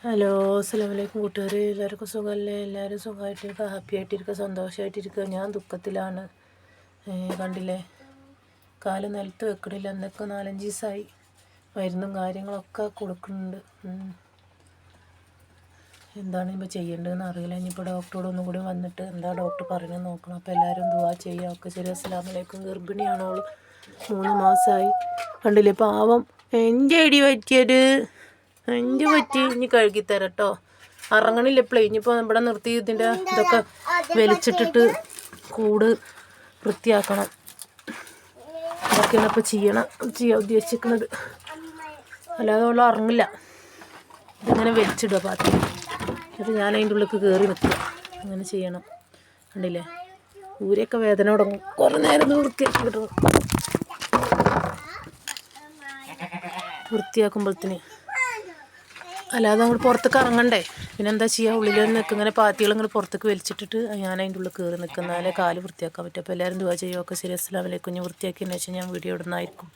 Hello, അസ്സലാമു അലൈക്കും കൂട്ടുകാരെ. എല്ലാവർക്കും സുഖമല്ലേ? എല്ലാവരും സുഖമായിട്ടിരിക്കുക, ഹാപ്പി ആയിട്ടിരിക്കുക, സന്തോഷമായിട്ടിരിക്കുക. ഞാൻ ദുഃഖത്തിലാണ്. കണ്ടില്ലേ, കാല് നിലത്ത് വെക്കണില്ല. എന്നൊക്കെ 4-5 ദിവസമായി മരുന്നും കാര്യങ്ങളൊക്കെ കൊടുക്കുന്നുണ്ട്. എന്താണ് ഇപ്പോൾ ചെയ്യേണ്ടതെന്ന് അറിയില്ല. ഇനിയിപ്പോൾ ഡോക്ടറോട് ഒന്നും കൂടി വന്നിട്ട് എന്താ ഡോക്ടർ പറയുന്നത് നോക്കണം. അപ്പോൾ എല്ലാവരും ദുആ ചെയ്യുക. ഒക്കെ ശരി. അസ്സലാമു അലൈക്കും. ഗർഭിണിയാണോള്, 3 മാസമായി. കണ്ടില്ലേ പാവം. എൻ്റെ ഇടി പറ്റിയത് എൻ്റെ പറ്റി. ഇനി കഴുകിത്തരാം കേട്ടോ. ഇറങ്ങണില്ല ഇപ്പോഴേ. ഇനിയിപ്പോൾ ഇവിടെ നിർത്തി ഇതിൻ്റെ ഇതൊക്കെ വലിച്ചിട്ടിട്ട് കൂട് വൃത്തിയാക്കണം. അതൊക്കെയാണ് ഇപ്പോൾ ചെയ്യാൻ ഉദ്ദേശിക്കുന്നത്. അല്ലാതെ അവൾ ഇറങ്ങില്ല. ഇതിങ്ങനെ വലിച്ചിടുക പാത്രം. എന്നിട്ട് ഞാൻ അതിൻ്റെ ഉള്ളിലേക്ക് കയറി നിൽക്കുക. അങ്ങനെ ചെയ്യണം. കണ്ടില്ലേ, ഊരൊക്കെ വേദന തുടങ്ങും. കുറേ നേരം വൃത്തിയാക്കുമ്പോഴത്തേന്. അല്ലാതെ നമ്മൾ പുറത്തേക്ക് ഇറങ്ങണ്ടേ. പിന്നെ എന്താ ചെയ്യുക, ഉള്ളിൽ നിൽക്കുക. ഇങ്ങനെ പാത്തികൾ ഇങ്ങനെ പുറത്തേക്ക് വലിച്ചിട്ടിട്ട് ഞാൻ അതിൻ്റെ ഉള്ളിൽ കയറി നിൽക്കുന്നാലേ കാല് വൃത്തിയാക്കാൻ പറ്റും. അപ്പോൾ എല്ലാവരും ദുആ ചെയ്യുക. ഒക്കെ ശരി. അസ്സലാമു അലൈക്കും. ഞാൻ വൃത്തിയാക്കിയതിന് ശേഷം ഞാൻ വീഡിയോ ഇടുന്നതായിരിക്കും.